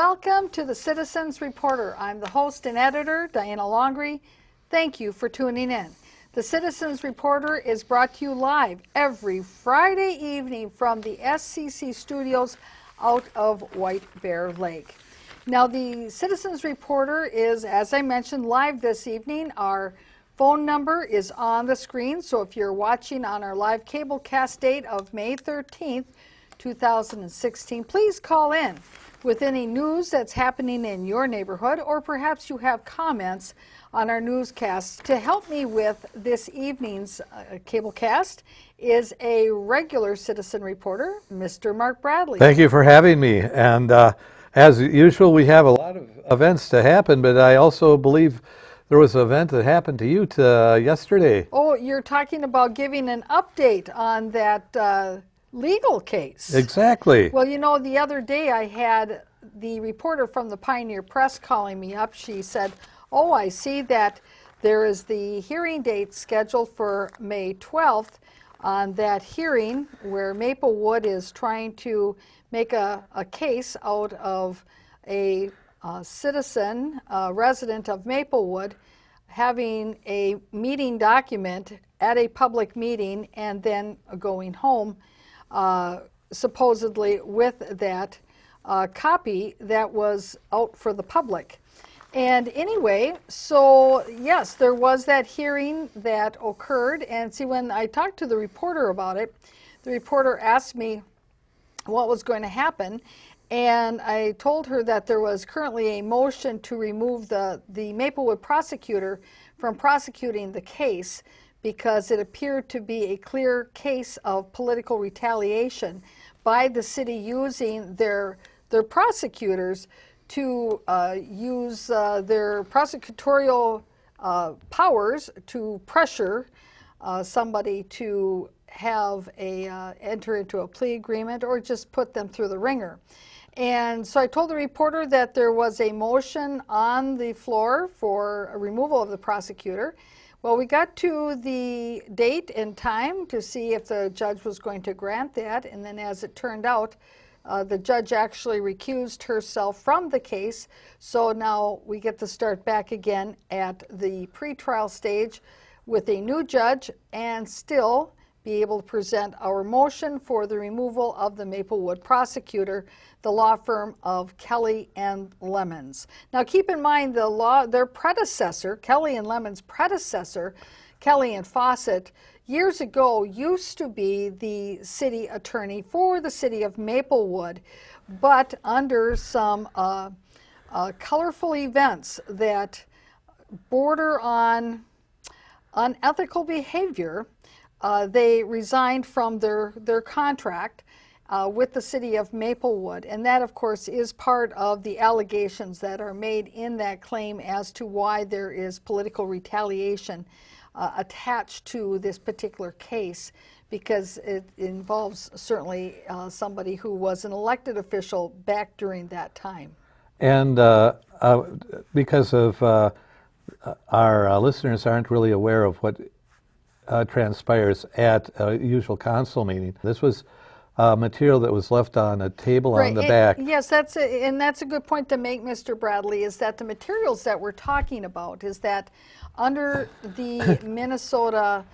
Welcome to the Citizens Reporter. I'm the host and editor, Diana Longry. Thank you for tuning in. The Citizens Reporter is brought to you live every Friday evening from the SCC studios out of White Bear Lake. Now, the Citizens Reporter is, as I mentioned, live this evening. Our phone number is on the screen, so if you're watching on our live cablecast date of May 13th, 2016, please call in with any news that's happening in your neighborhood, or perhaps you have comments on our newscasts. To help me with this evening's cablecast is a regular citizen reporter, Mr. Mark Bradley. Thank you for having me. And as usual, we have a lot of events to happen, but I also believe there was an event that happened to you yesterday. Oh, you're talking about giving an update on that legal case. Exactly. Well, you know, the other day I had the reporter from the Pioneer Press calling me up. She said, oh, I see that there is the hearing date scheduled for May 12th on that hearing where Maplewood is trying to make a case out of a citizen, resident of Maplewood, having a meeting document at a public meeting and then going home supposedly with that copy that was out for the public. And anyway, so yes, there was that hearing that occurred, and see, when I talked to the reporter about it, the reporter asked me what was going to happen, and I told her that there was currently a motion to remove the Maplewood prosecutor from prosecuting the case because it appeared to be a clear case of political retaliation by the city using their prosecutors to use their prosecutorial powers to pressure somebody to have enter into a plea agreement or just put them through the ringer. And so I told the reporter that there was a motion on the floor for a removal of the prosecutor. Well, we got to the date and time to see if the judge was going to grant that, and then as it turned out, the judge actually recused herself from the case, so now we get to start back again at the pretrial stage with a new judge and still be able to present our motion for the removal of the Maplewood prosecutor, the law firm of Kelly and Lemons. Now keep in mind their predecessor, Kelly and Lemons' predecessor, Kelly and Fawcett, years ago used to be the city attorney for the city of Maplewood, but under some colorful events that border on unethical behavior, they resigned from their contract with the city of Maplewood. And that, of course, is part of the allegations that are made in that claim as to why there is political retaliation attached to this particular case, because it involves certainly somebody who was an elected official back during that time. And because of our listeners aren't really aware of what transpires at a usual council meeting, this was material that was left on a table on the back. Yes, that's a good point to make, Mr. Bradley, is that the materials that we're talking about is that under the Minnesota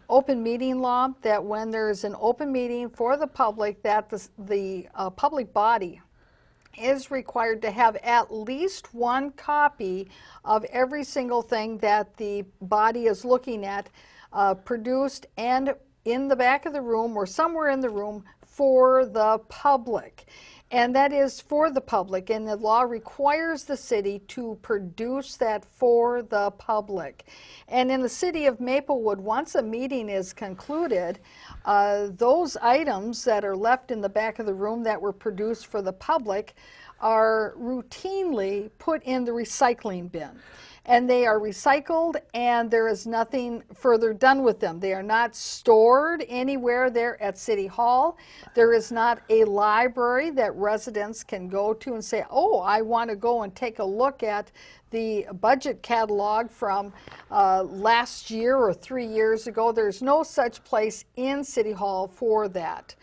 open meeting law, that when there's an open meeting for the public, that the public body is required to have at least one copy of every single thing that the body is looking at produced and in the back of the room or somewhere in the room for the public. And that is for the public, and the law requires the city to produce that for the public. And in the city of Maplewood, once a meeting is concluded, those items that are left in the back of the room that were produced for the public are routinely put in the recycling bin. And they are recycled, and there is nothing further done with them. They are not stored anywhere there at City Hall. There is not a library that residents can go to and say, oh, I want to go and take a look at the budget catalog from last year or 3 years ago. There's no such place in City Hall for that.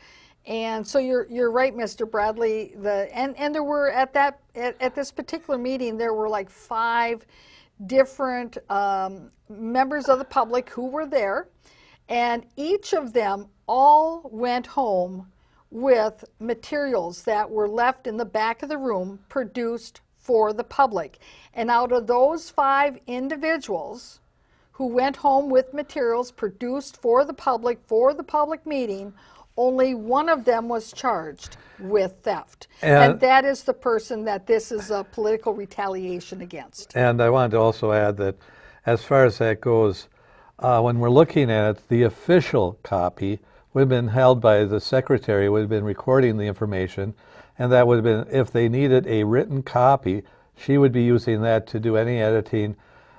And so you're right, Mr. Bradley. And there were at this particular meeting there were like 5 different members of the public who were there, and each of them all went home with materials that were left in the back of the room produced for the public. And out of those 5 individuals who went home with materials produced for the public meeting, only one of them was charged with theft. And that is the person that this is a political retaliation against. And I wanted to also add that as far as that goes, when we're looking at it, the official copy would have been held by the secretary, would have been recording the information, and that would have been, if they needed a written copy, she would be using that to do any editing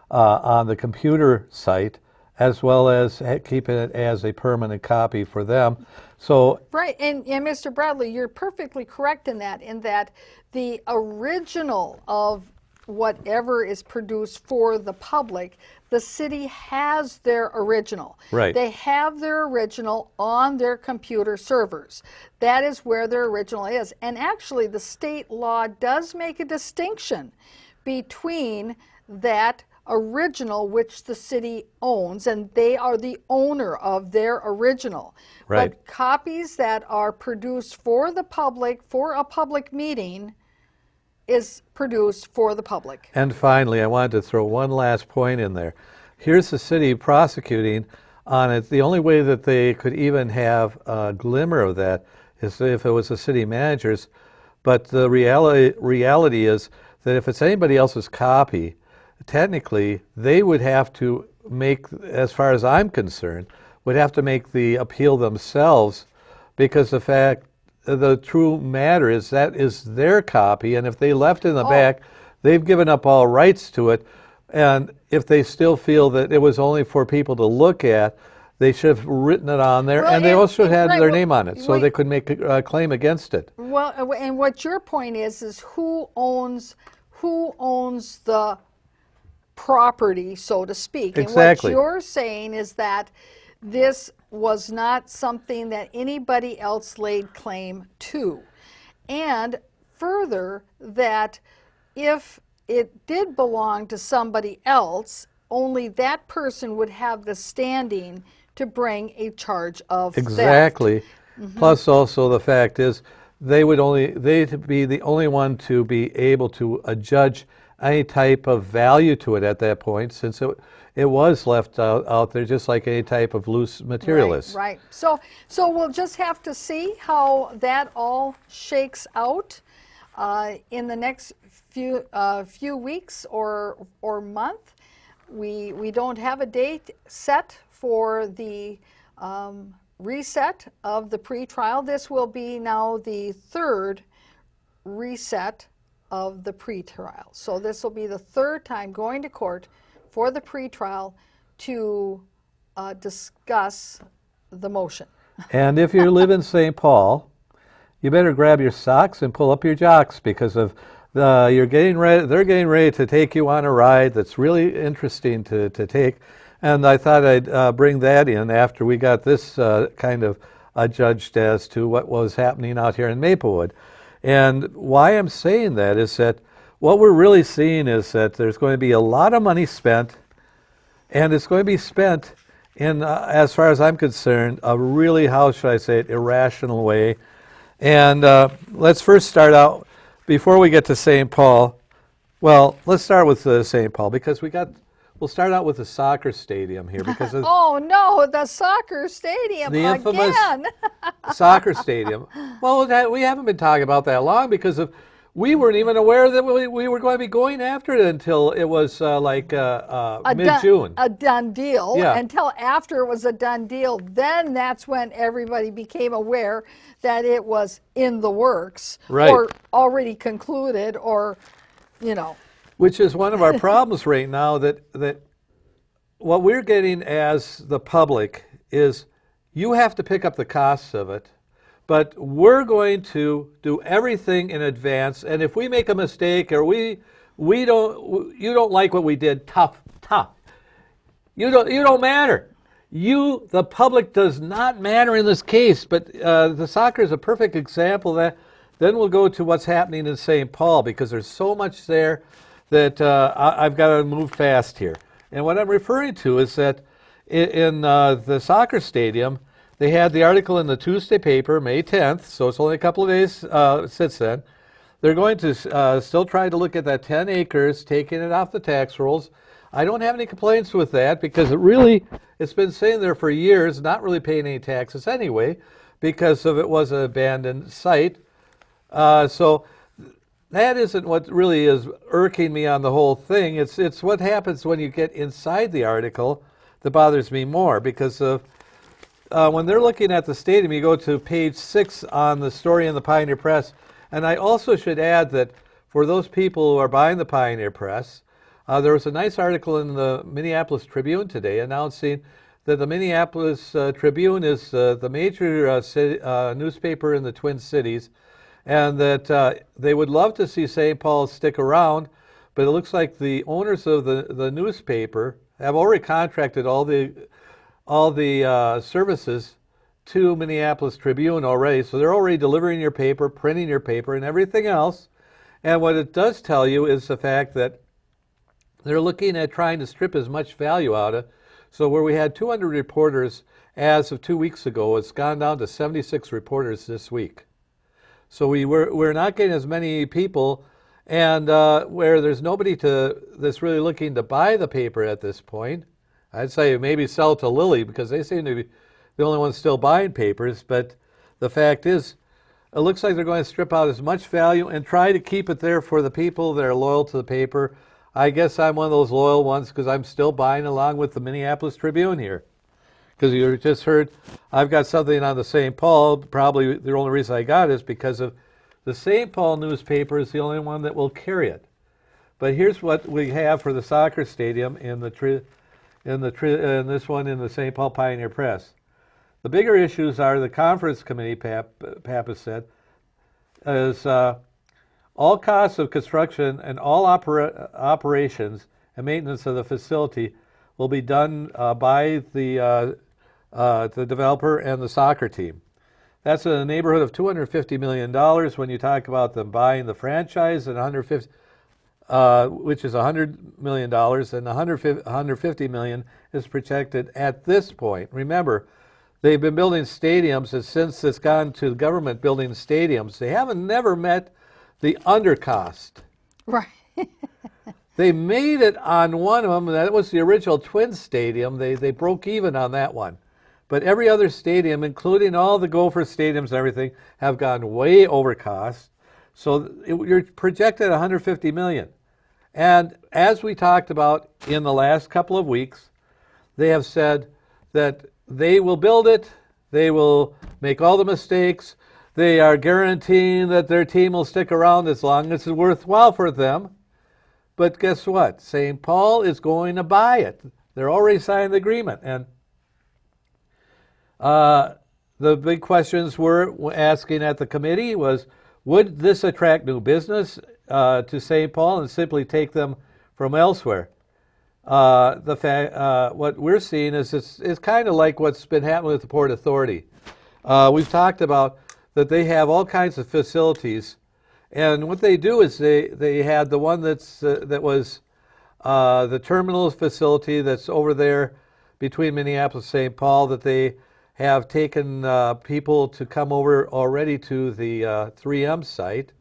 on the computer site, as well as keeping it as a permanent copy for them. So right, and Mr. Bradley, you're perfectly correct in that the original of whatever is produced for the public, the city has their original. Right. They have their original on their computer servers. That is where their original is. And actually, the state law does make a distinction between that original, which the city owns, and they are the owner of their original. Right. But copies that are produced for the public, for a public meeting, is produced for the public. And finally, I wanted to throw one last point in there. Here's the city prosecuting on it. The only way that they could even have a glimmer of that is if it was the city managers. But the reality is that if it's anybody else's copy, technically they would have to make, as far as I'm concerned, would have to make the appeal themselves, because the true matter is that is their copy, and if they left it in the back, they've given up all rights to it. And if they still feel that it was only for people to look at, they should have written it on there, and they also had their name on it, so they could make a claim against it. Well, and what your point is who owns the property, so to speak. Exactly. And what you're saying is that this was not something that anybody else laid claim to. And further, that if it did belong to somebody else, only that person would have the standing to bring a charge of theft. Exactly. Plus also the fact is they'd be the only one to be able to judge any type of value to it at that point, since it was left out there just like any type of loose material is. Right. So we'll just have to see how that all shakes out in the next few weeks or month. We don't have a date set for the reset of the pretrial. This will be now the 3rd reset of the pretrial. So this will be the 3rd time going to court for the pretrial to discuss the motion. And if you live in St. Paul, you better grab your socks and pull up your jocks, because of they're getting ready to take you on a ride that's really interesting to take. And I thought I'd bring that in after we got this kind of judged as to what was happening out here in Maplewood. And why I'm saying that is that what we're really seeing is that there's going to be a lot of money spent, and it's going to be spent in, as far as I'm concerned, a really, how should I say it, irrational way. And let's first start out, before we get to St. Paul, well, let's start with St. Paul, because we'll start out with the soccer stadium here, because oh no, the soccer stadium the infamous again. soccer stadium. Well, we haven't been talking about that long, because we weren't even aware that we were going to be going after it until it was mid-June. A done deal. Yeah. Until after it was a done deal, then that's when everybody became aware that it was in the works, Right. or already concluded, or, Which is one of our problems right now, that what we're getting as the public is you have to pick up the costs of it, but we're going to do everything in advance, and if we make a mistake or you don't like what we did, tough. You don't matter. You, the public, does not matter in this case, but the soccer is a perfect example of that. Then we'll go to what's happening in St. Paul because there's so much there that I've got to move fast here. And what I'm referring to is that in the soccer stadium, they had the article in the Tuesday paper, May 10th, so it's only a couple of days since then. They're going to still try to look at that 10 acres, taking it off the tax rolls. I don't have any complaints with that because it's been sitting there for years, not really paying any taxes anyway, because of it was an abandoned site. So that isn't what really is irking me on the whole thing. It's what happens when you get inside the article that bothers me more, because of when they're looking at the stadium, you go to page 6 on the story in the Pioneer Press. And I also should add that for those people who are buying the Pioneer Press, there was a nice article in the Minneapolis Tribune today announcing that the Minneapolis Tribune is the major newspaper in the Twin Cities, and that they would love to see St. Paul stick around, but it looks like the owners of the newspaper have already contracted all the services to Minneapolis Tribune already, so they're already delivering your paper, printing your paper, and everything else. And what it does tell you is the fact that they're looking at trying to strip as much value out of. So where we had 200 reporters as of 2 weeks ago, it's gone down to 76 reporters this week. So we're not getting as many people, and where there's nobody that's really looking to buy the paper at this point. I'd say maybe sell to Lilly because they seem to be the only ones still buying papers. But the fact is, it looks like they're going to strip out as much value and try to keep it there for the people that are loyal to the paper. I guess I'm one of those loyal ones because I'm still buying along with the Minneapolis Tribune here. Because you just heard, I've got something on the St. Paul. Probably the only reason I got it is because of the St. Paul newspaper is the only one that will carry it. But here's what we have for the soccer stadium in this one in the St. Paul Pioneer Press. The bigger issues are the conference committee, Pappas said, is all costs of construction and all operations and maintenance of the facility will be done by the developer and the soccer team. That's in the neighborhood of $250 million when you talk about them buying the franchise, and which is $100 million, and $150 million is projected at this point. Remember, they've been building stadiums, and since it's gone to the government building stadiums, they haven't never met the undercost. Right. They made it on one of them, and that was the original Twin Stadium. They broke even on that one. But every other stadium, including all the Gopher stadiums and everything, have gone way over cost. So you're projected $150 million. And as we talked about in the last couple of weeks, they have said that they will build it, they will make all the mistakes, they are guaranteeing that their team will stick around as long as it's worthwhile for them. But guess what? St. Paul is going to buy it. They're already signed the agreement. And the big questions we're asking at the committee was, would this attract new business to St. Paul and simply take them from elsewhere? What we're seeing is it's kind of like what's been happening with the Port Authority. We've talked about that they have all kinds of facilities, and what they do is they had the one that was the terminal facility that's over there between Minneapolis and St. Paul, that they have taken people to come over already to the 3M site,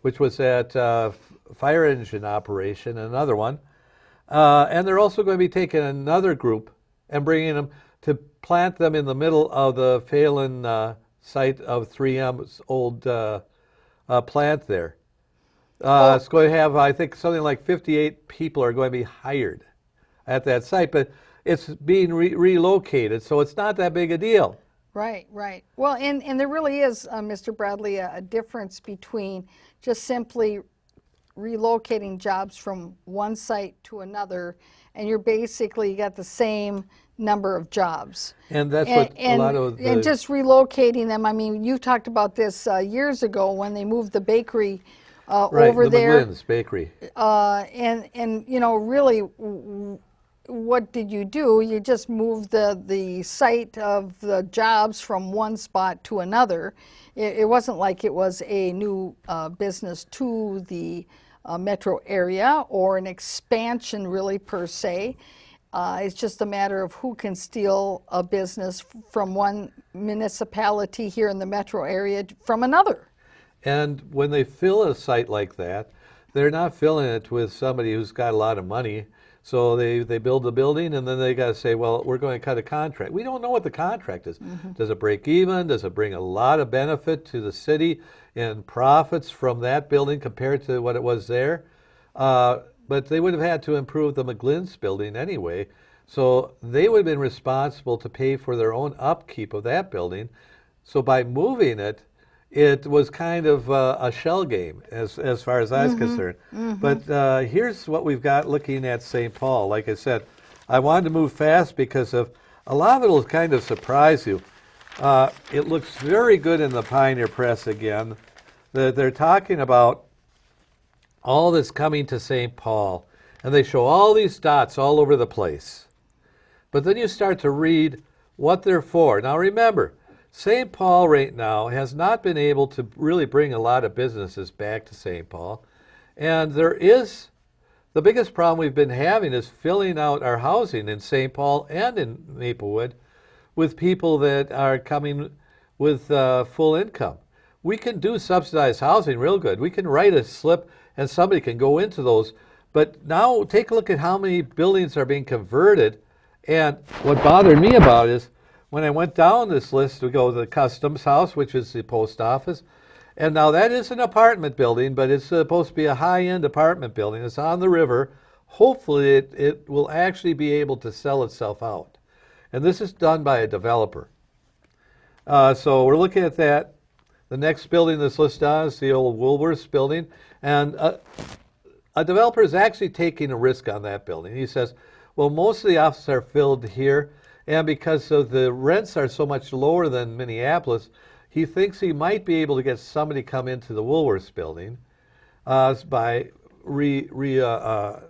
which was at fire engine operation, another one. And they're also going to be taking another group and bringing them to plant them in the middle of the Phelan site of 3M's old plant there. It's going to have, I think, something like 58 people are going to be hired at that site, but it's being relocated, so it's not that big a deal. Right, right. Well, and there really is, Mr. Bradley, a difference between just simply relocating jobs from one site to another, and you got the same number of jobs. And that's what a lot of the... And just relocating them, I mean, you talked about this years ago when they moved the bakery over the there. McGlynn's bakery. And you know, really, what did you do? You just moved the site of the jobs from one spot to another. It wasn't like it was a new business to the metro area or an expansion really per se. It's just a matter of who can steal a business from one municipality here in the metro area from another. And when they fill a site like that, they're not filling it with somebody who's got a lot of money. So they build the building and then they got to say, well, we're going to cut a contract. We don't know what the contract is. Does it break even? Does it bring a lot of benefit to the city in profits from that building compared to what it was there? But they would have had to improve the McGlynn's building anyway. So they would have been responsible to pay for their own upkeep of that building. So by moving it, it was kind of a shell game as far as I was concerned. But here's what we've got looking at St. Paul. Like I said, I wanted to move fast because of a lot of it will kind of surprise you. It looks very good in the Pioneer Press again. They're talking about all that's coming to St. Paul, and they show all these dots all over the place. But then you start to read what they're for. Now remember, St. Paul right now has not been able to really bring a lot of businesses back to St. Paul. And the biggest problem we've been having is filling out our housing in St. Paul and in Maplewood with people that are coming with full income. We can do subsidized housing real good. We can write a slip and somebody can go into those. But now take a look at how many buildings are being converted. And what bothered me about is when I went down this list, we go to the Customs House, which is the post office. And now that is an apartment building, but it's supposed to be a high-end apartment building. It's on the river. Hopefully it will actually be able to sell itself out. And this is done by a developer. So we're looking at that. The next building this list on is the old Woolworths building. And a developer is actually taking a risk on that building. He says, well, most of the offices are filled here, and because of the rents are so much lower than Minneapolis, he thinks he might be able to get somebody to come into the Woolworths building by revamping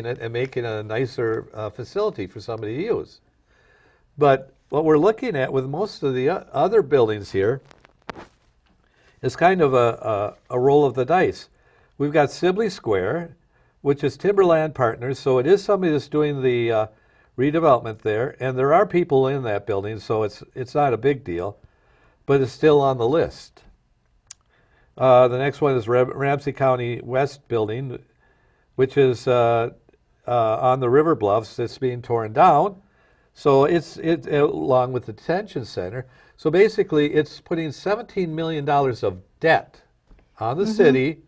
it and making a nicer facility for somebody to use. But what we're looking at with most of the other buildings here is kind of a roll of the dice. We've got Sibley Square, which is Timberland Partners, so it is somebody that's doing the redevelopment there, and there are people in that building, so it's not a big deal, but it's still on the list. The next one is Ramsey County West building, which is on the river bluffs. It's being torn down, so it's along with the detention center. So basically, it's putting $17 million of debt on the city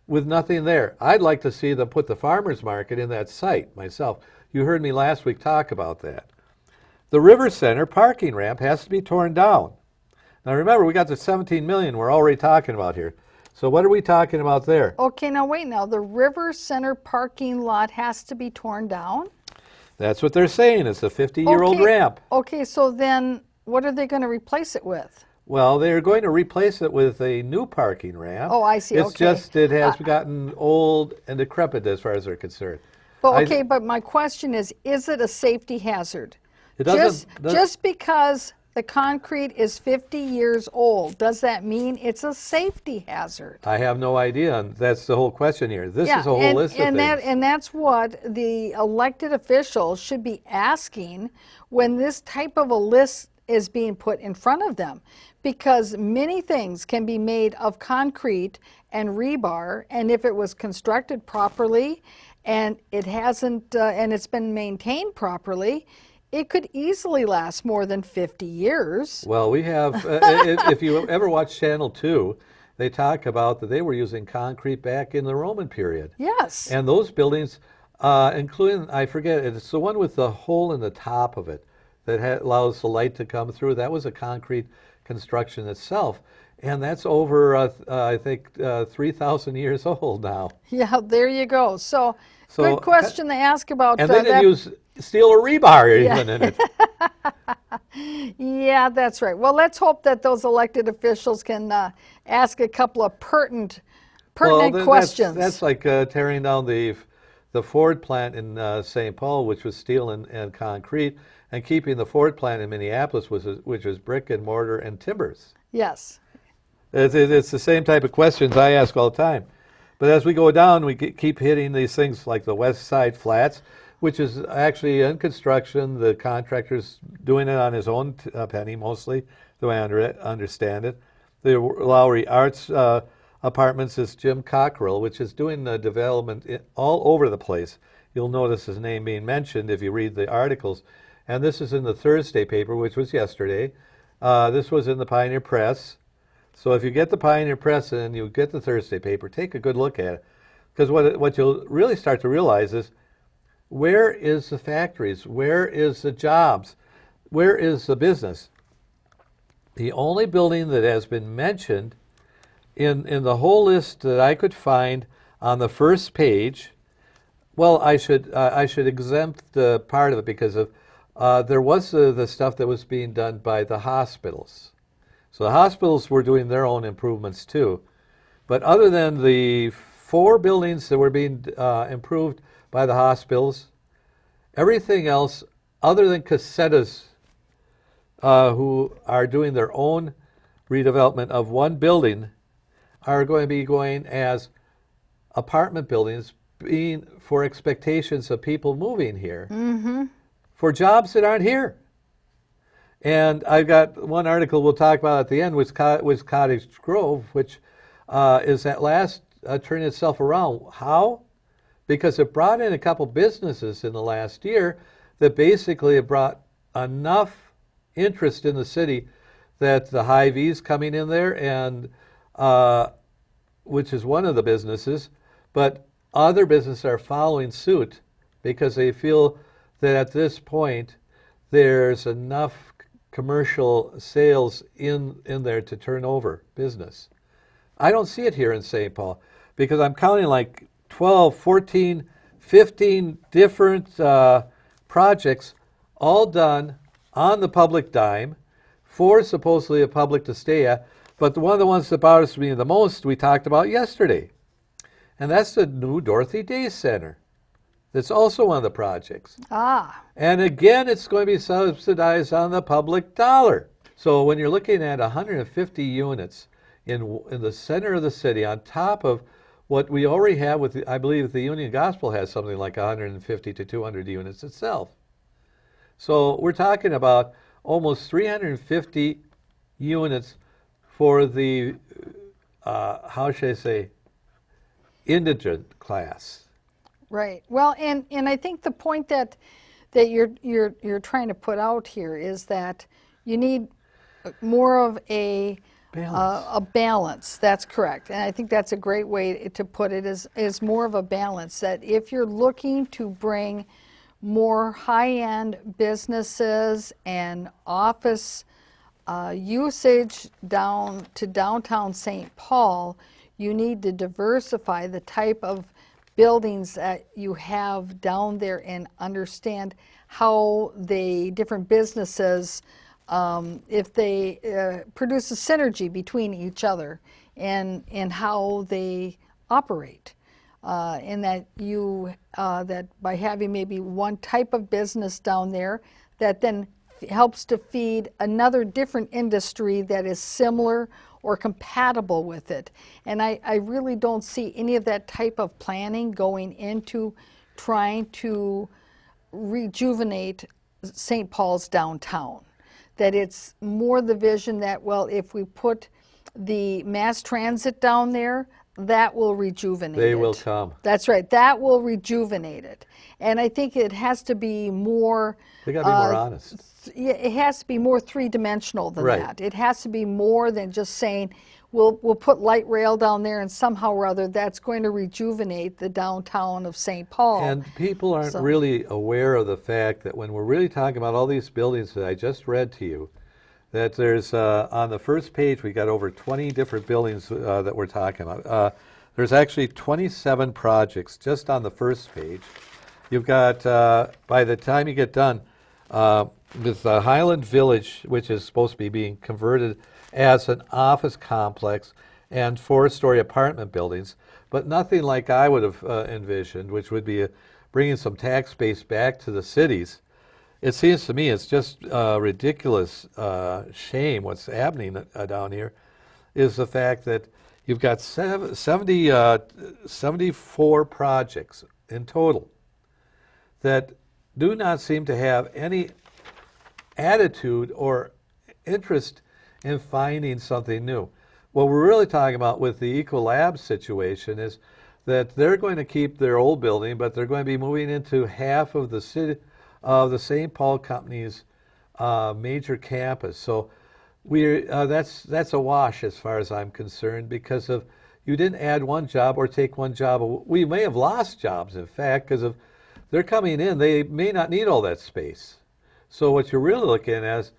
with nothing there. I'd like to see them put the farmers market in that site myself. You heard me last week talk about that. The River Center parking ramp has to be torn down. Now remember, we got the $17 million we're already talking about here. So what are we talking about there? Okay, now wait now. The River Center parking lot has to be torn down? That's what they're saying. It's a 50-year-old ramp. Okay, so then what are they going to replace it with? Well, they're going to replace it with a new parking ramp. Oh, I see. It's okay. just it has gotten old and decrepit as far as they're concerned. But okay, but my question is it a safety hazard? It doesn't. Just because the concrete is 50 years old, does that mean it's a safety hazard? I have no idea, and that's the whole question here. This is a whole list of things. And that's what the elected officials should be asking when this type of a list is being put in front of them, because many things can be made of concrete and rebar, and if it was constructed properly and it hasn't and it's been maintained properly, it could easily last more than 50 years. Well, we have, if you ever watch Channel 2, they talk about that they were using concrete back in the Roman period. Yes. And those buildings, including, I forget, it's the one with the hole in the top of it that allows the light to come through. That was a concrete construction itself. And that's over, I think, 3,000 years old now. Yeah, there you go. So good question to ask about. And they didn't use steel or rebar even in it. Yeah, that's right. Well, let's hope that those elected officials can ask a couple of pertinent questions. That's like tearing down the the Ford plant in St. Paul, which was steel and concrete, and keeping the Ford plant in Minneapolis, which was brick and mortar and timbers. Yes. It's the same type of questions I ask all the time. But as we go down, we keep hitting these things like the West Side Flats, which is actually in construction. The contractor's doing it on his own penny, mostly, the way I understand it. The Lowry Arts Apartments is Jim Cockrell, which is doing the development all over the place. You'll notice his name being mentioned if you read the articles. And this is in the Thursday paper, which was yesterday. This was in the Pioneer Press. So if you get the Pioneer Press and you get the Thursday paper, take a good look at it. Because what you'll really start to realize is, where is the factories? Where is the jobs? Where is the business? The only building that has been mentioned in the whole list that I could find on the first page, well, I should exempt part of it because of there was the stuff that was being done by the hospitals. So the hospitals were doing their own improvements too. But other than the 4 buildings that were being improved by the hospitals, everything else, other than Casetas, who are doing their own redevelopment of one building, are going to be going as apartment buildings, being for expectations of people moving here for jobs that aren't here. And I've got one article we'll talk about at the end, which was Cottage Grove, which is at last turning itself around. How? Because it brought in a couple businesses in the last year that basically have brought enough interest in the city that the Hy-Vee's coming in there, and which is one of the businesses, but other businesses are following suit because they feel that at this point there's enough commercial sales in there to turn over business. I don't see it here in St. Paul because I'm counting like 12, 14, 15 different projects all done on the public dime for supposedly a public to stay at. But one of the ones that bothers me the most we talked about yesterday, and that's the new Dorothy Day Center. That's also one of the projects. Ah. And again, it's going to be subsidized on the public dollar. So when you're looking at 150 units in the center of the city, on top of what we already have with, I believe the Union Gospel has something like 150 to 200 units itself. So we're talking about almost 350 units for the, how should I say, indigent class. Right. Well, and I think the point that you're trying to put out here is that you need more of a balance. That's correct. And I think that's a great way to put it, is more of a balance, that if you're looking to bring more high-end businesses and office usage down to downtown St. Paul, you need to diversify the type of buildings that you have down there and understand how the different businesses, if they produce a synergy between each other and how they operate. And that that by having maybe one type of business down there that then helps to feed another different industry that is similar or compatible with it. And I really don't see any of that type of planning going into trying to rejuvenate St. Paul's downtown. That it's more the vision that, well, if we put the mass transit down there, that will rejuvenate it. They will come. That's right. That will rejuvenate it. And I think it has to be more... They got to be more honest. It has to be more three-dimensional than Right. that. It has to be more than just saying, we'll put light rail down there and somehow or other that's going to rejuvenate the downtown of St. Paul. And people aren't really aware of the fact that when we're really talking about all these buildings that I just read to you, that there's, on the first page, we got over 20 different buildings that we're talking about. There's actually 27 projects just on the first page. You've got, by the time you get done, with Highland Village, which is supposed to be being converted as an office complex and 4-story apartment buildings. but nothing like I would have envisioned, which would be bringing some tax base back to the cities. It seems to me it's just ridiculous shame what's happening down here is the fact that you've got 74 projects in total that do not seem to have any attitude or interest in finding something new. What we're really talking about with the Ecolab situation is that they're going to keep their old building, but they're going to be moving into half of the city of the St. Paul Company's major campus. So that's a wash as far as I'm concerned, because of you didn't add one job or take one job. We may have lost jobs, in fact, because of they're coming in. They may not need all that space. So what you're really looking at is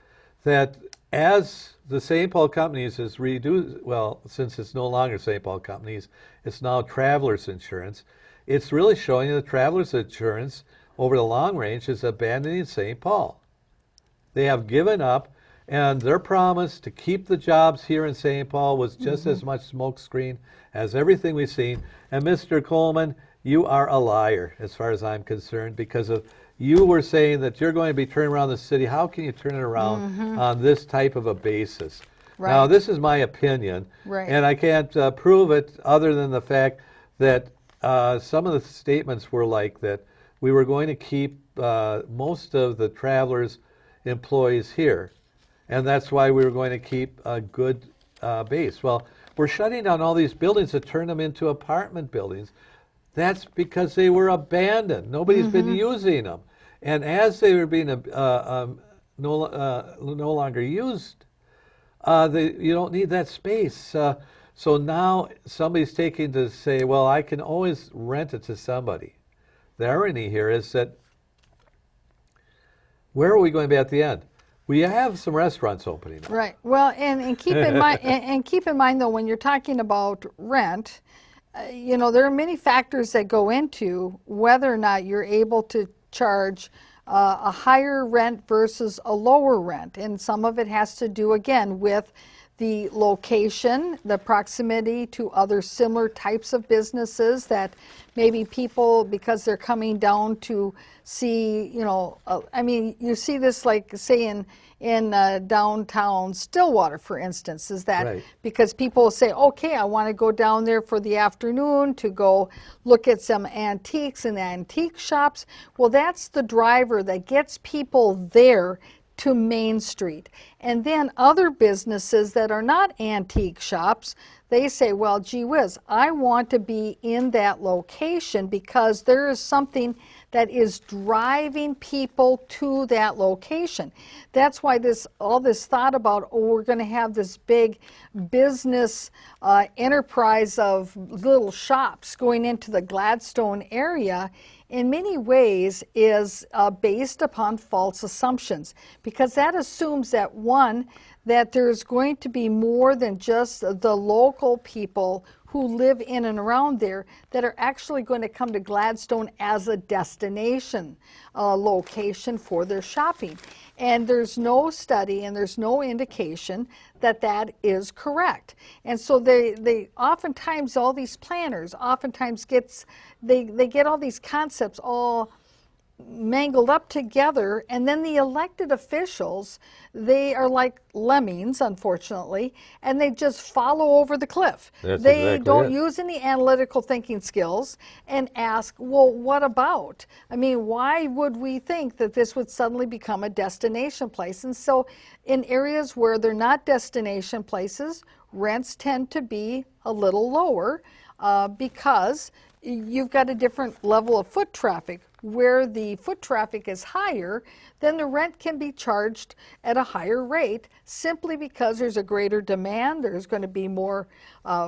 that as the St. Paul Companies is reduced, well, since it's no longer St. Paul Companies, it's now Travelers Insurance. It's really showing that Travelers Insurance over the long range is abandoning St. Paul. They have given up, and their promise to keep the jobs here in St. Paul was just as much smokescreen as everything we've seen. And Mr. Coleman, you are a liar as far as I'm concerned, because of you were saying that you're going to be turning around the city. How can you turn it around on this type of a basis? Right. Now, this is my opinion, Right. and I can't prove it other than the fact that some of the statements were like that we were going to keep most of the Travelers employees here, and that's why we were going to keep a good base. Well, we're shutting down all these buildings to turn them into apartment buildings. That's because they were abandoned. Nobody's been using them. And as they were being no longer used, you don't need that space. So now somebody's taking to say, well, I can always rent it to somebody. The irony here is that where are we going to be at the end? We have some restaurants opening up. Right. Well, and keep in mind, and keep in mind though, when you're talking about rent, you know, there are many factors that go into whether or not you're able to charge a higher rent versus a lower rent. And some of it has to do, again, with the location, the proximity to other similar types of businesses that maybe people, because they're coming down to see, you know, I mean, you see this like, say, in downtown Stillwater, for instance, is that Right. because people say, okay, I want to go down there for the afternoon to go look at some antiques in the antique shops. Well, that's the driver that gets people there to Main Street. And then other businesses that are not antique shops, they say, well, gee whiz, I want to be in that location because there is something that is driving people to that location. That's why all this thought about, oh, we're going to have this big business enterprise of little shops going into the Gladstone area in many ways is based upon false assumptions, because that assumes that, one, that there's going to be more than just the local people who live in and around there that are actually going to come to Gladstone as a destination location for their shopping. And there's no study and there's no indication that that is correct. And so they oftentimes, all these planners oftentimes they get all these concepts all mangled up together, and then the elected officials, they are like lemmings, unfortunately, and they just follow over the cliff. That's They exactly don't it. use any analytical thinking skills and ask, well, what about? I mean, why would we think that this would suddenly become a destination place? And so in areas where they're not destination places, rents tend to be a little lower because you've got a different level of foot traffic. Where the foot traffic is higher, then the rent can be charged at a higher rate simply because there's a greater demand, there's going to be more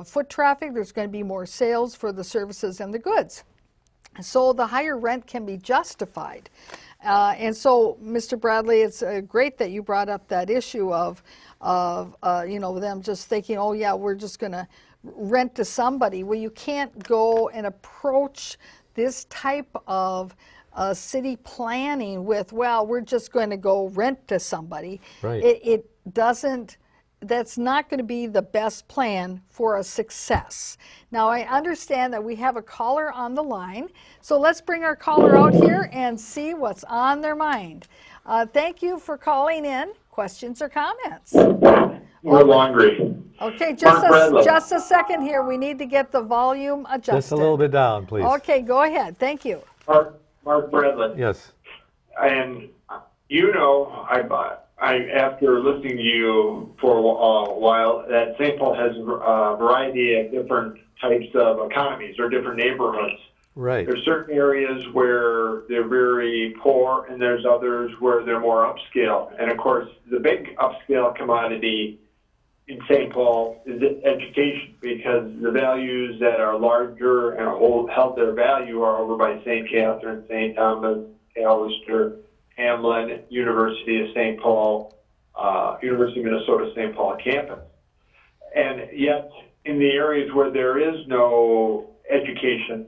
foot traffic, there's going to be more sales for the services and the goods. So the higher rent can be justified. And so, Mr. Bradley, it's great that you brought up that issue of you know, them just thinking, oh yeah, we're just going to rent to somebody. Well, you can't go and approach this type of city planning with, well, we're just going to go rent to somebody. Right. It doesn't, that's not going to be the best plan for a success. Now, I understand that we have a caller on the line, so let's bring our caller out here and see what's on their mind. Thank you for calling in. Questions or comments? More laundry. Okay, Mark Bradley. just a second here. We need to get the volume adjusted. Just a little bit down, please. Okay, go ahead. Thank you. Mark Bradley. Yes. And I after listening to you for a while, that St. Paul has a variety of different types of economies or different neighborhoods. Right. There's certain areas where they're very poor, and there's others where they're more upscale. And of course, the big upscale commodity in St. Paul is education, because the values that are larger and held their value are over by St. Catherine, St. Thomas, Callister, Hamlin, University of St. Paul, University of Minnesota St. Paul campus. And yet, in the areas where there is no education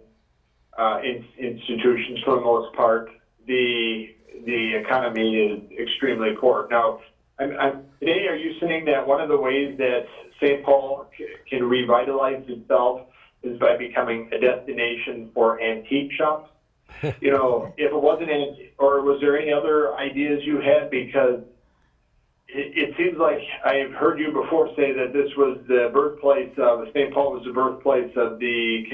institutions, for the most part, the economy is extremely poor. Now, today, are you saying that one of the ways that St. Paul can revitalize itself is by becoming a destination for antique shops? If it wasn't, or was there any other ideas you had? Because it seems like I've heard you before say that this was the birthplace of, St. Paul was the birthplace of the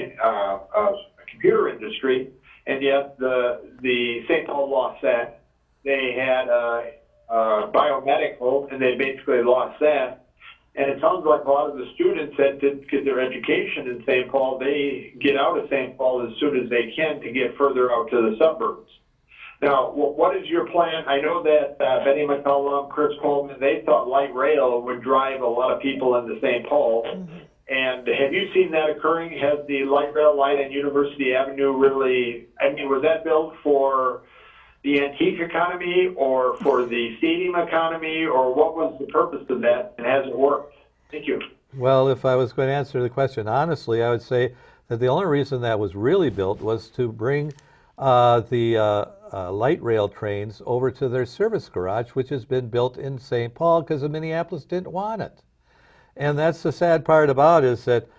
computer industry, and yet the St. Paul lost that. They had biomedical, and they basically lost that. And it sounds like a lot of the students that did get their education in St. Paul, they get out of St. Paul as soon as they can to get further out to the suburbs. Now, what is your plan? I know that Betty McCollum, Chris Coleman, they thought light rail would drive a lot of people into St. Paul. Mm-hmm. And have you seen that occurring? Has the light rail line on University Avenue really, was that built for the antique economy or for the stadium economy, or what was the purpose of that, and has it worked? Thank you. Well, if I was going to answer the question honestly, I would say that the only reason that was really built was to bring the light rail trains over to their service garage, which has been built in St. Paul because Minneapolis didn't want it. And that's the sad part about it, is that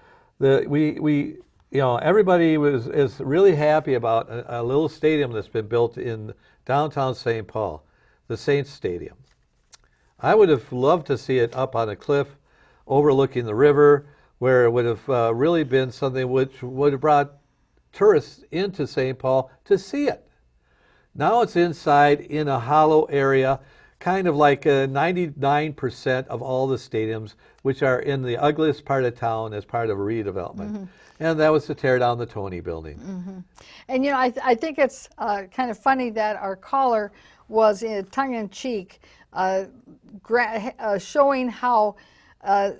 everybody is really happy about a little stadium that's been built in downtown St. Paul, the Saints Stadium. I would have loved to see it up on a cliff overlooking the river, where it would have really been something which would have brought tourists into St. Paul to see it. Now it's inside in a hollow area, kind of like 99% of all the stadiums, which are in the ugliest part of town as part of a redevelopment. Mm-hmm. And that was to tear down the Tony building. Mm-hmm. And I think it's kind of funny that our caller was tongue-in-cheek showing how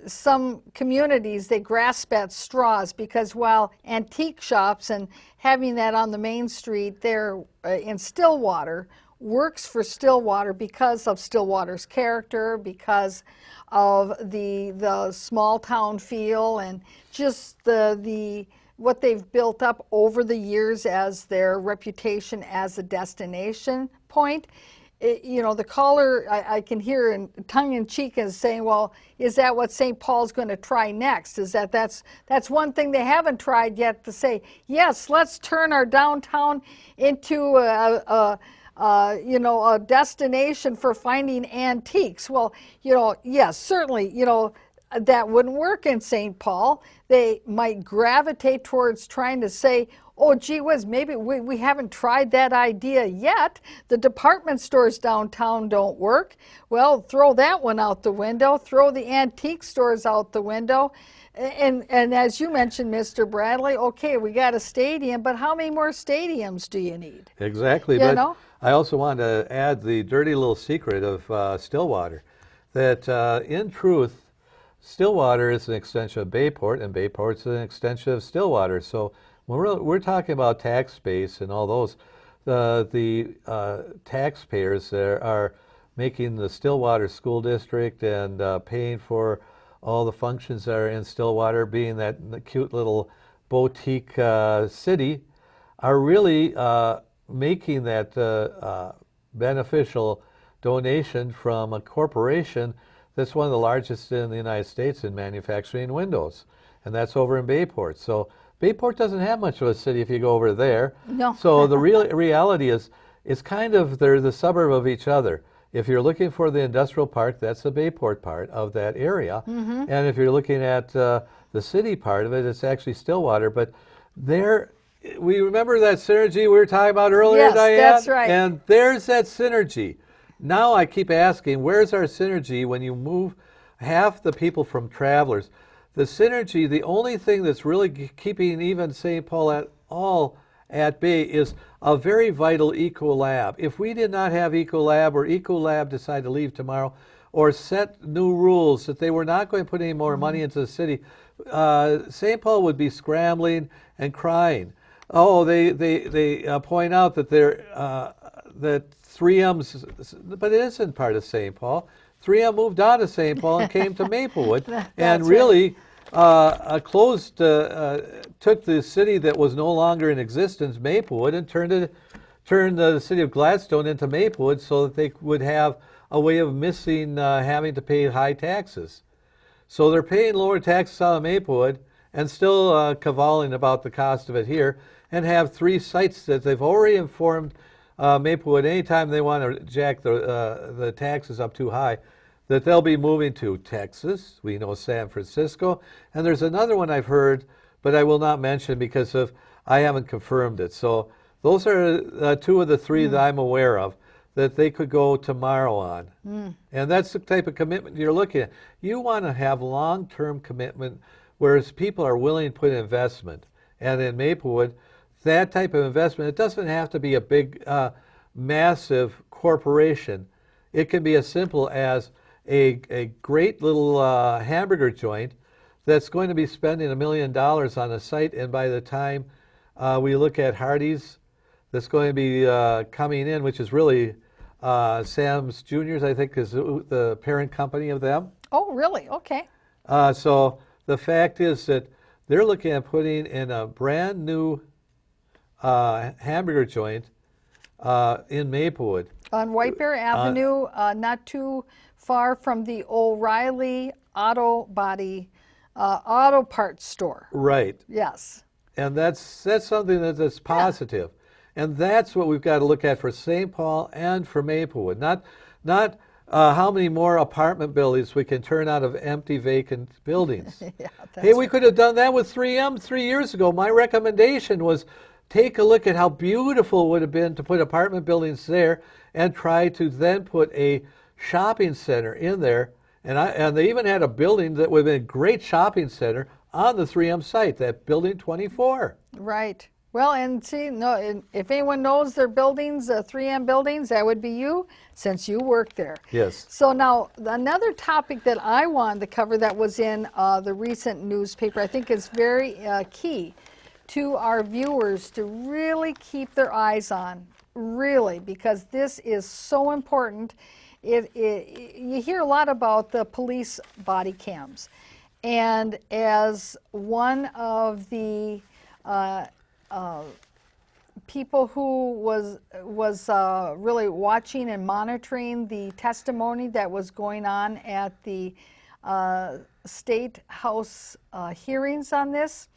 some communities, they grasp at straws, because while antique shops and having that on the main street there in Stillwater works for Stillwater because of Stillwater's character, because of the small town feel, and just the what they've built up over the years as their reputation as a destination point. The caller, I can hear in tongue-in-cheek is saying, well, is that what St. Paul's going to try next? Is that's one thing they haven't tried yet, to say, yes, let's turn our downtown into a destination for finding antiques. Well, yes, certainly, that wouldn't work in St. Paul. They might gravitate towards trying to say, oh, gee whiz, maybe we haven't tried that idea yet. The department stores downtown don't work. Well, throw that one out the window. Throw the antique stores out the window. And as you mentioned, Mr. Bradley, okay, we got a stadium, but how many more stadiums do you need? Exactly. But I also want to add the dirty little secret of Stillwater, that in truth, Stillwater is an extension of Bayport, and Bayport's an extension of Stillwater. So when we're talking about tax base and all those, the taxpayers there are making the Stillwater School District and paying for all the functions that are in Stillwater, being that cute little boutique city, are really making that beneficial donation from a corporation that's one of the largest in the United States in manufacturing windows, and that's over in Bayport. So Bayport doesn't have much of a city if you go over there. No. So the real reality is, it's kind of, they're the suburb of each other. If you're looking for the industrial park, that's the Bayport part of that area. And if you're looking at the city part of it, it's actually Stillwater. But there, we remember that synergy we were talking about earlier, Yes, Diane? that's right. And there's that synergy. Now I keep asking, where's our synergy when you move half the people from Travelers? The synergy, the only thing that's really keeping even St. Paul at all at bay is a very vital Ecolab. If we did not have Ecolab, or Ecolab decide to leave tomorrow, or set new rules that they were not going to put any more money into the city, St. Paul would be scrambling and crying. Oh, they point out that that 3M's, but it isn't part of St. Paul. 3M moved out of St. Paul and came to Maplewood, and really took the city that was no longer in existence, Maplewood, and turned the city of Gladstone into Maplewood so that they would have a way of missing having to pay high taxes. So they're paying lower taxes out of Maplewood and still cavilling about the cost of it here, and have 3 sites that they've already informed Maplewood anytime they want to jack the taxes up too high, that they'll be moving to Texas. We know San Francisco, and there's another one I've heard, but I will not mention because I haven't confirmed it. So those are 2 of the 3 that I'm aware of that they could go tomorrow on. And that's the type of commitment you're looking at. You want to have long-term commitment, whereas people are willing to put investment. And in Maplewood, that type of investment, it doesn't have to be a big, massive corporation. It can be as simple as a great little hamburger joint that's going to be spending $1 million on a site, and by the time we look at Hardee's, that's going to be coming in, which is really Sam's Juniors, I think, is the parent company of them. Oh, really? Okay. So the fact is that they're looking at putting in a brand new hamburger joint in Maplewood. On White Bear Avenue, not too far from the O'Reilly auto parts store. Right. Yes. And that's something that's positive. And that's what we've got to look at for St. Paul and for Maplewood. Not how many more apartment buildings we can turn out of empty, vacant buildings. Yeah, Hey, we could have done that with 3M 3 years ago. My recommendation was take a look at how beautiful it would have been to put apartment buildings there and try to then put a shopping center in there. And they even had a building that would have been a great shopping center on the 3M site, that building 24. Right. Well, and see, no, if anyone knows their buildings, 3M buildings, that would be you, since you work there. Yes. So now, another topic that I wanted to cover that was in the recent newspaper, I think is very key to our viewers to really keep their eyes on, really, because this is so important. You hear a lot about the police body cams, and as one of the people who was really watching and monitoring the testimony that was going on at the State House hearings on this,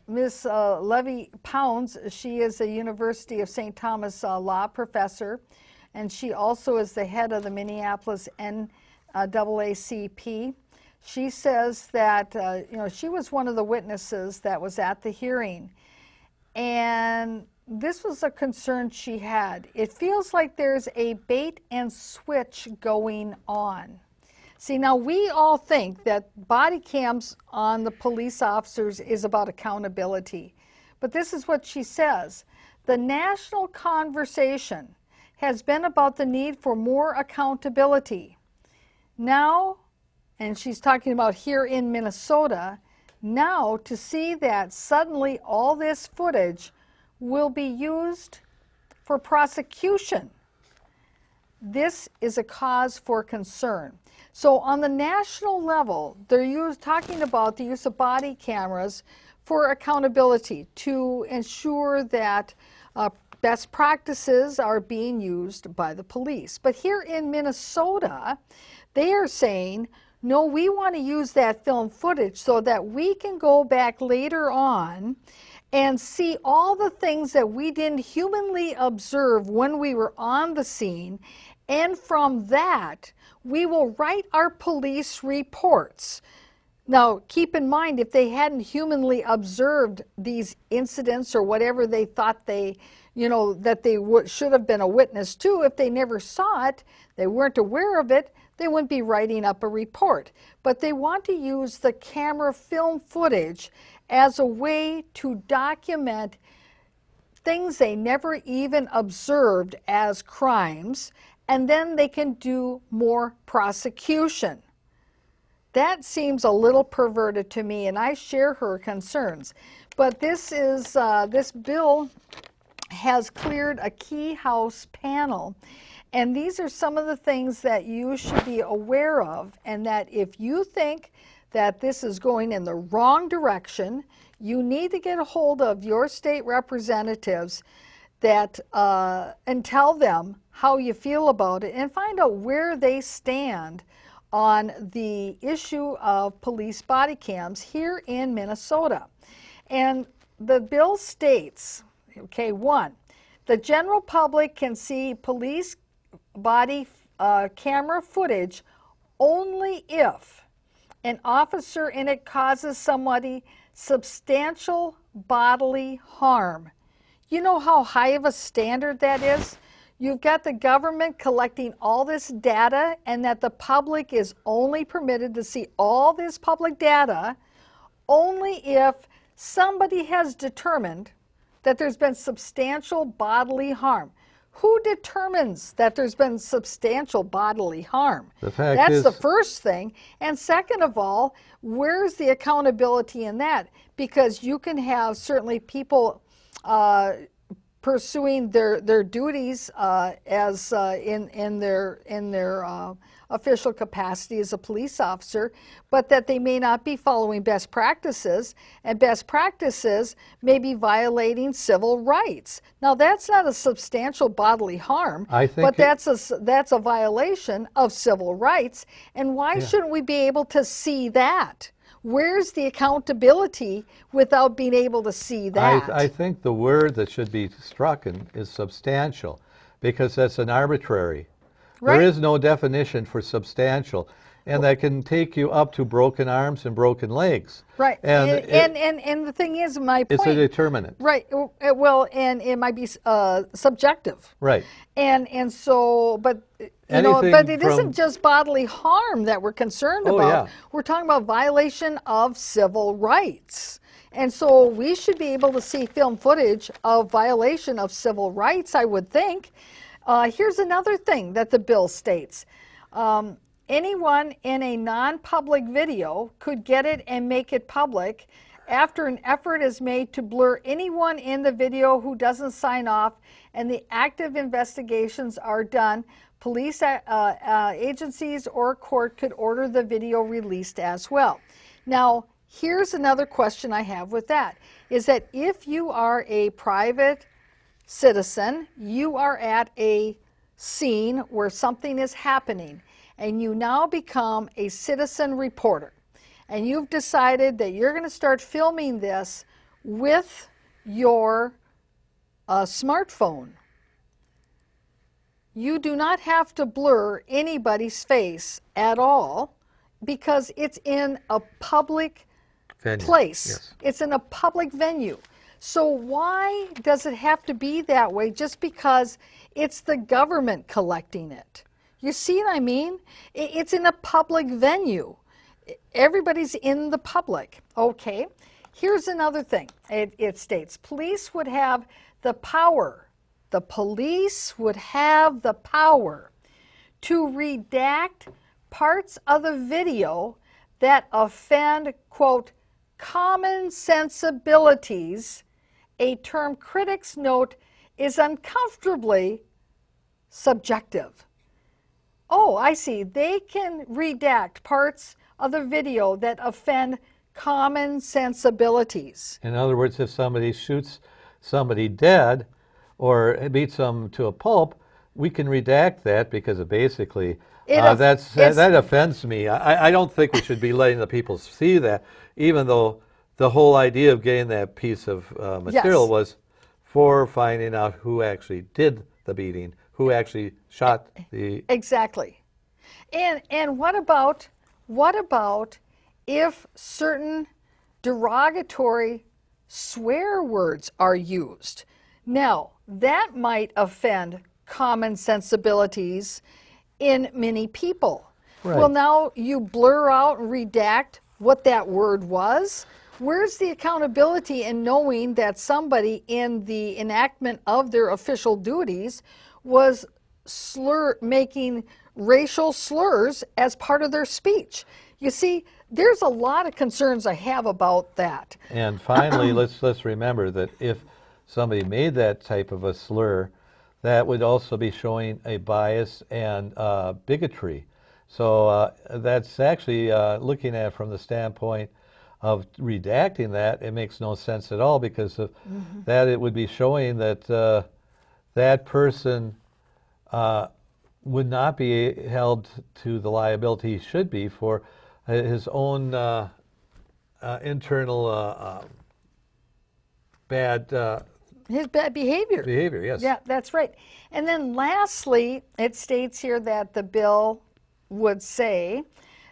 Ms. Levy Pounds, she is a University of St. Thomas law professor, and she also is the head of the Minneapolis NAACP. She says that she was one of the witnesses that was at the hearing, and this was a concern she had. It feels like there's a bait and switch going on. See, now we all think that body cams on the police officers is about accountability, but this is what she says. The national conversation has been about the need for more accountability. Now, and she's talking about here in Minnesota, now to see that suddenly all this footage will be used for prosecution. This is a cause for concern. So on the national level, they're talking about the use of body cameras for accountability to ensure that best practices are being used by the police. But here in Minnesota, They are saying, no, we want to use that film footage so that we can go back later on and see all the things that we didn't humanly observe when we were on the scene. And from that, we will write our police reports. Now, keep in mind, if they hadn't humanly observed these incidents or whatever they thought they, that they should have been a witness to, if they never saw it, they weren't aware of it, they wouldn't be writing up a report. But they want to use the camera film footage as a way to document things they never even observed as crimes, and then they can do more prosecution. That seems a little perverted to me, and I share her concerns. But this bill has cleared a key House panel, and these are some of the things that you should be aware of, and that if you think that this is going in the wrong direction, you need to get a hold of your state representatives and tell them how you feel about it and find out where they stand on the issue of police body cams here in Minnesota. And the bill states, okay, 1, the general public can see police body camera footage only if an officer in it causes somebody substantial bodily harm. You know how high of a standard that is? You've got the government collecting all this data, and that the public is only permitted to see all this public data only if somebody has determined that there's been substantial bodily harm. Who determines that there's been substantial bodily harm? The fact That's is, the first thing. And second of all, where's the accountability in that? Because you can have certainly people pursuing their duties as in their official capacity as a police officer, but that they may not be following best practices, and best practices may be violating civil rights. Now, that's not a substantial bodily harm, but that's a violation of civil rights. And why shouldn't we be able to see that? Where's the accountability without being able to see that? I think the word that should be struck is substantial, because that's an arbitrary. Right. There is no definition for substantial, and that can take you up to broken arms and broken legs. Right. And the thing is, my point. It's a determinant. Right. Well, and it might be subjective. Right. And so, but but it isn't just bodily harm that we're concerned about. Yeah. We're talking about violation of civil rights. And so we should be able to see film footage of violation of civil rights, I would think. Here's another thing that the bill states. Anyone in a non-public video could get it and make it public after an effort is made to blur anyone in the video who doesn't sign off, and the active investigations are done. Police agencies or court could order the video released as well. Now, here's another question I have with that, is that if you are a private citizen, you are at a scene where something is happening, and you now become a citizen reporter, and you've decided that you're going to start filming this with your smartphone. You do not have to blur anybody's face at all, because it's in a public place. Yes. It's in a public venue. So why does it have to be that way just because it's the government collecting it? You see what I mean? It's in a public venue. Everybody's in the public. Okay, here's another thing. It states police would have the power. The police would have the power to redact parts of the video that offend, quote, common sensibilities, a term critics note is uncomfortably subjective. Oh, I see. They can redact parts of the video that offend common sensibilities. In other words, if somebody shoots somebody dead or beats them to a pulp, we can redact that because it basically It's- that offends me. I don't think we should be letting the people see that, even though the whole idea of getting that piece of material Yes. was for finding out who actually did the beating, who actually shot the. Exactly. And what about if certain derogatory swear words are used? Now, that might offend common sensibilities in many people. Right. Well, now you blur out and redact what that word was. Where's the accountability in knowing that somebody in the enactment of their official duties was making racial slurs as part of their speech? You see, there's a lot of concerns I have about that. And finally, let's remember that if somebody made that type of a slur, that would also be showing a bias and bigotry. So that's actually looking at it from the standpoint of redacting that. It makes no sense at all because of that. It would be showing that that person would not be held to the liability he should be for his own internal bad His bad behavior. behavior. Yes. Yeah, that's right. And then lastly, it states here that the bill would say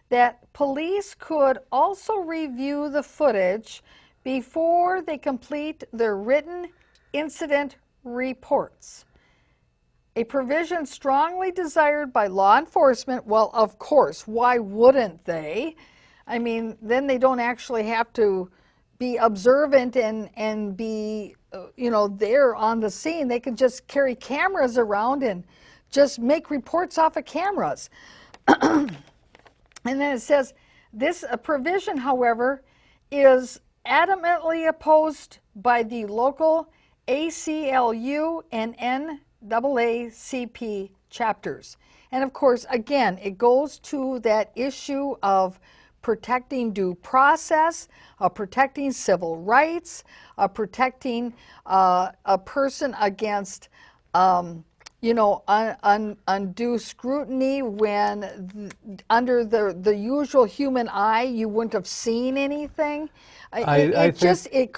that police could also review the footage before they complete their written incident reports. A provision strongly desired by law enforcement. Well, of course, why wouldn't they? I mean, then they don't actually have to be observant and be, there on the scene. They could just carry cameras around and just make reports off of cameras. And then it says, this provision, however, is adamantly opposed by the local ACLU and NAACP chapters. And of course, again, it goes to that issue of protecting due process, protecting civil rights, protecting a person against undue scrutiny when under the usual human eye you wouldn't have seen anything. It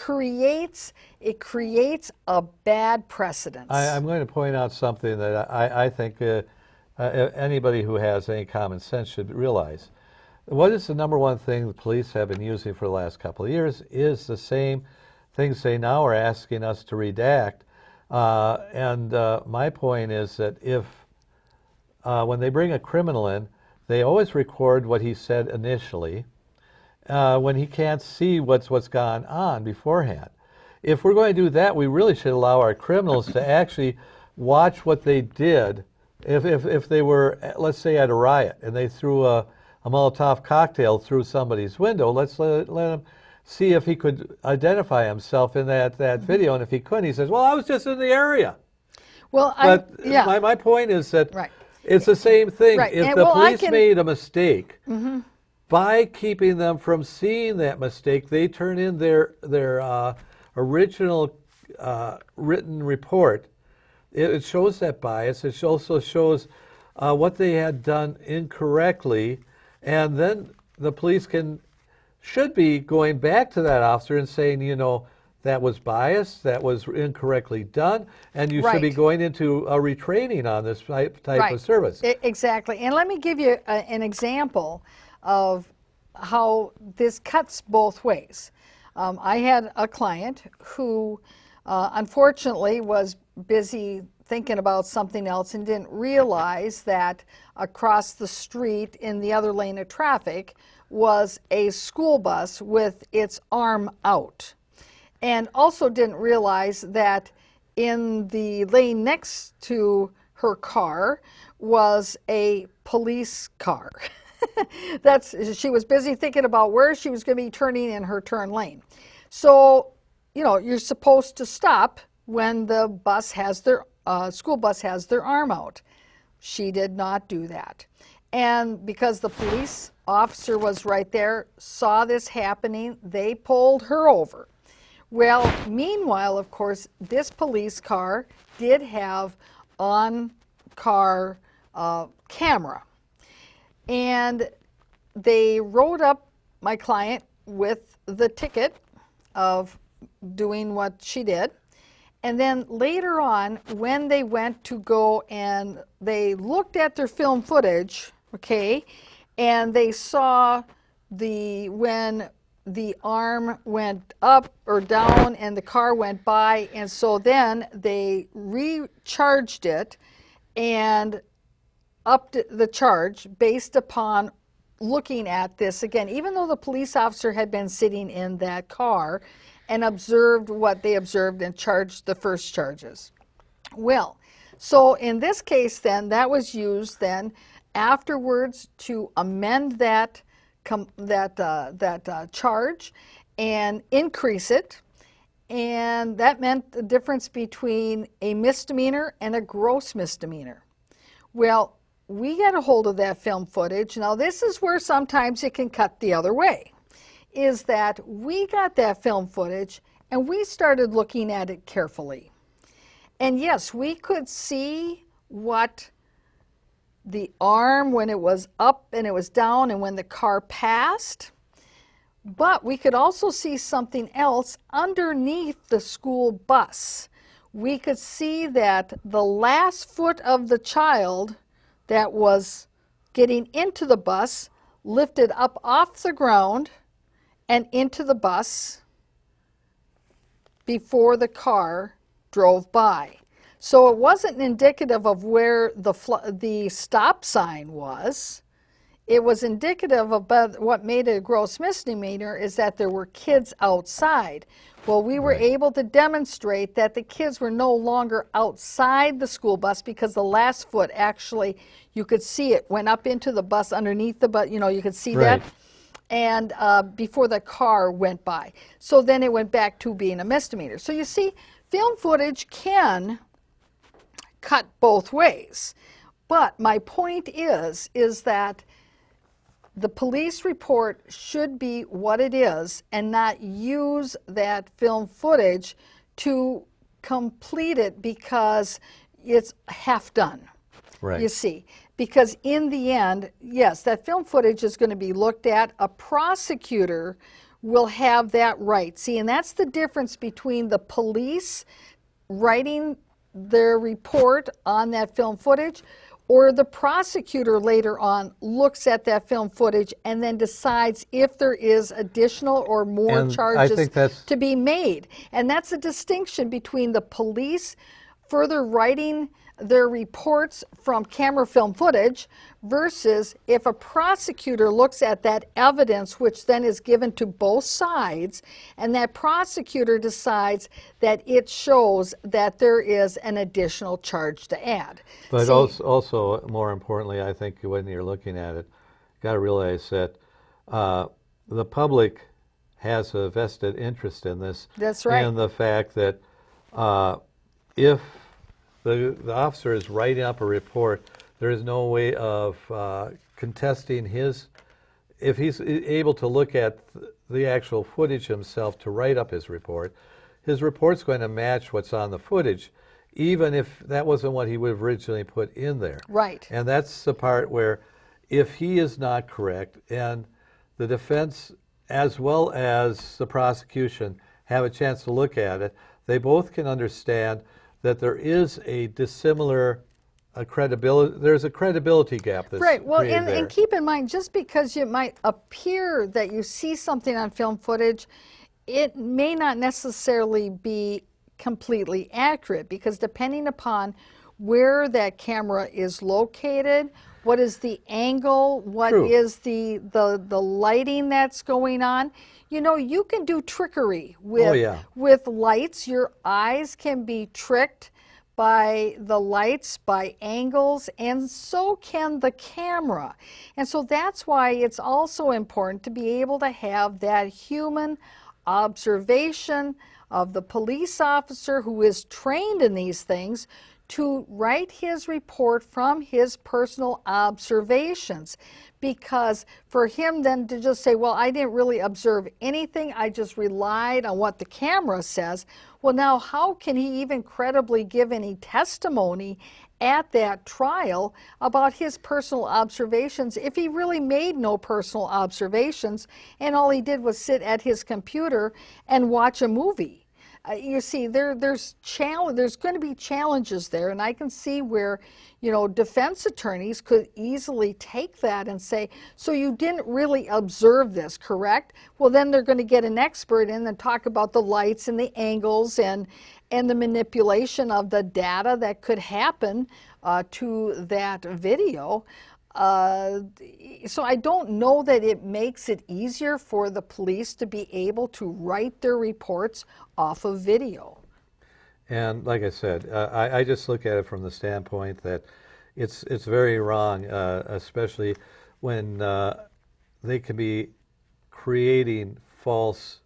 creates a bad precedent. I'm going to point out something that I think anybody who has any common sense should realize. What is the number one thing the police have been using for the last couple of years is the same things they now are asking us to redact. My point is that if when they bring a criminal in, they always record what he said initially when he can't see what's gone on beforehand. If we're going to do that, we really should allow our criminals to actually watch what they did. If they were, let's say, at a riot and they threw a Molotov cocktail through somebody's window, let's let him see if he could identify himself in that video. And if he couldn't, he says, well, I was just in the area. Well, my point is that right. It's the same thing. Right. If And, the well, police made a mistake, by keeping them from seeing that mistake, they turn in their original written report. It shows that bias. It also shows what they had done incorrectly, and then the police should be going back to that officer and saying, that was biased, that was incorrectly done, and you should be Right. going into a retraining on this type Right. of service. Exactly. And let me give you an example of how this cuts both ways. I had a client who unfortunately was busy thinking about something else and didn't realize that across the street in the other lane of traffic was a school bus with its arm out. And also didn't realize that in the lane next to her car was a police car. She was busy thinking about where she was going to be turning in her turn lane. So, you're supposed to stop when the school bus has their arm out. She did not do that. And because the police officer was right there, saw this happening, they pulled her over. Well, meanwhile, of course, this police car did have on car camera. And they wrote up my client with the ticket of doing what she did. And then later on, when they went to go and they looked at their film footage, okay, and they saw when the arm went up or down and the car went by, and so then they recharged it and upped the charge based upon looking at this again, even though the police officer had been sitting in that car and observed what they observed and charged the first charges. Well, so in this case then, that was used then afterwards to amend that charge and increase it, and that meant the difference between a misdemeanor and a gross misdemeanor. Well, we got a hold of that film footage. Now this is where sometimes it can cut the other way, is that we got that film footage and we started looking at it carefully. And yes, we could see what the arm, when it was up and it was down and when the car passed, but we could also see something else underneath the school bus. We could see that the last foot of the child that was getting into the bus lifted up off the ground and into the bus before the car drove by. So it wasn't indicative of where the stop sign was. It was indicative of what made it a gross misdemeanor is that there were kids outside. Well, we were able to demonstrate that the kids were no longer outside the school bus because the last foot actually, you could see it, went up into the bus underneath the bus, you could see that. And before the car went by. So then it went back to being a misdemeanor. So you see, film footage can cut both ways. But my point is that the police report should be what it is and not use that film footage to complete it because it's half done. Right. You see, because in the end, yes, that film footage is going to be looked at. A prosecutor will have that right. See, and that's the difference between the police writing their report on that film footage, or the prosecutor later on looks at that film footage and then decides if there is additional or more And charges to be made. And that's a distinction between the police further writing their reports from camera film footage versus if a prosecutor looks at that evidence, which then is given to both sides, and that prosecutor decides that it shows that there is an additional charge to add. But See, also, more importantly, I think when you're looking at it, you got to realize that the public has a vested interest in this. That's right. And the fact that if the officer is writing up a report, there is no way of contesting if he's able to look at the actual footage himself to write up his report's going to match what's on the footage, even if that wasn't what he would have originally put in there. Right. And that's the part where if he is not correct and the defense as well as the prosecution have a chance to look at it, they both can understand that there is a dissimilar credibility. There's a credibility gap that's right. Well, created there. and keep in mind, just because it might appear that you see something on film footage, it may not necessarily be completely accurate, because depending upon where that camera is located, what is the angle, what True. is the lighting that's going on. You can do trickery with lights. Your eyes can be tricked by the lights, by angles, and so can the camera. And so that's why it's also important to be able to have that human observation of the police officer who is trained in these things to write his report from his personal observations, because for him then to just say, well, I didn't really observe anything, I just relied on what the camera says, well, now how can he even credibly give any testimony at that trial about his personal observations if he really made no personal observations and all he did was sit at his computer and watch a movie? You see, there's going to be challenges there, and I can see where, defense attorneys could easily take that and say, so you didn't really observe this, correct? Well, then they're going to get an expert in and talk about the lights and the angles and the manipulation of the data that could happen to that video. So I don't know that it makes it easier for the police to be able to write their reports off of video. And like I said, I just look at it from the standpoint that it's very wrong, especially when they can be creating false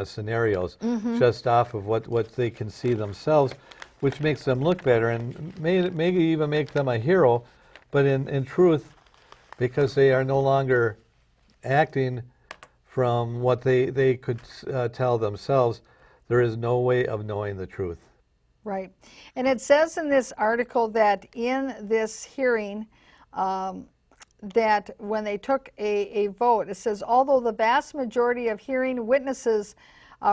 scenarios just off of what they can see themselves, which makes them look better and may even make them a hero. But in truth, because they are no longer acting from what they could tell themselves, there is no way of knowing the truth. Right. And it says in this article that in this hearing, that when they took a vote, it says, although the vast majority of hearing witnesses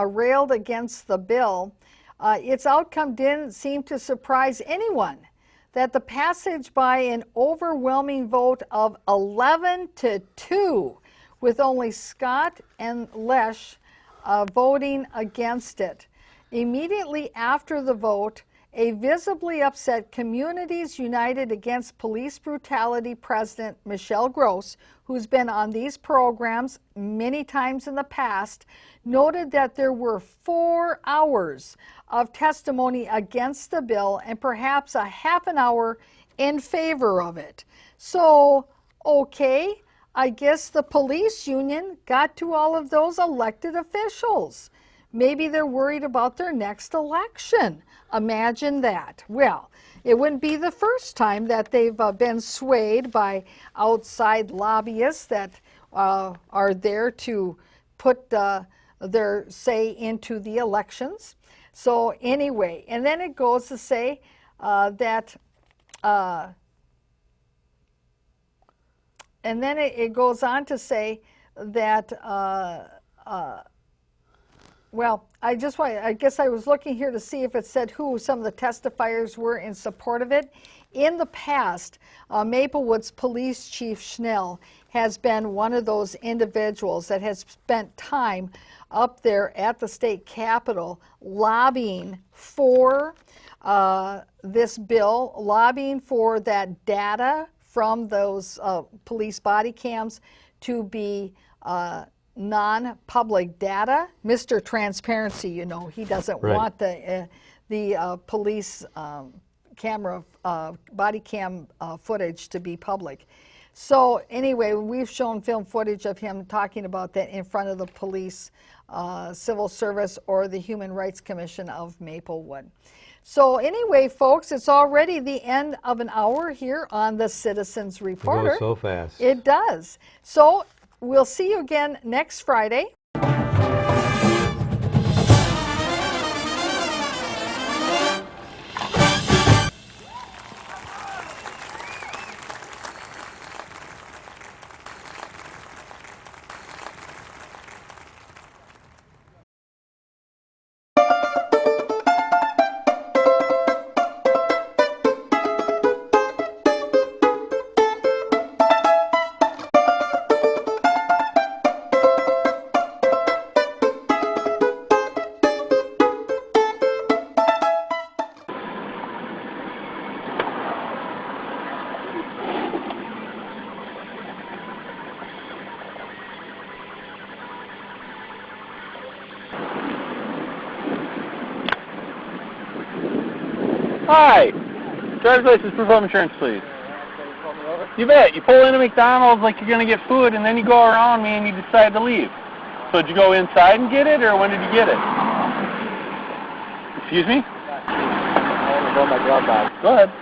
railed against the bill, its outcome didn't seem to surprise anyone. That the passage by an overwhelming vote of 11-2, with only Scott and Lesh voting against it. Immediately after the vote, a visibly upset Communities United Against Police Brutality president, Michelle Gross, who's been on these programs many times in the past, noted that there were 4 hours of testimony against the bill and perhaps a half an hour in favor of it. So, okay, I guess the police union got to all of those elected officials. Maybe they're worried about their next election. Imagine that. Well, it wouldn't be the first time that they've been swayed by outside lobbyists that are there to put their say into the elections. So anyway, and then it goes to say that, and then it goes on to say that, well, I guess I was looking here to see if it said who some of the testifiers were in support of it. In the past, Maplewood's police chief Schnell has been one of those individuals that has spent time up there at the state capitol lobbying for this bill, lobbying for that data from those police body cams to be non-public data. Mr. Transparency, you know, he doesn't want the police camera, body cam footage to be public. So anyway, we've shown film footage of him talking about that in front of the police, civil service, or the Human Rights Commission of Maplewood. So anyway, folks, it's already the end of an hour here on the Citizens Reporter. It goes so fast. It does. So we'll see you again next Friday. Hi. Driver's license, proof of insurance, please. You bet. You pull into McDonald's like you're going to get food, and then you go around me and you decide to leave. So did you go inside and get it, or when did you get it? Excuse me? about my glove box. Go ahead.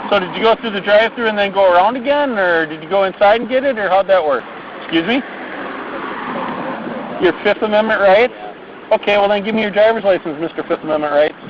So did you go through the drive-thru and then go around again, or did you go inside and get it, or how'd that work? Excuse me? Your Fifth Amendment rights? Okay, well then give me your driver's license, Mr. Fifth Amendment rights.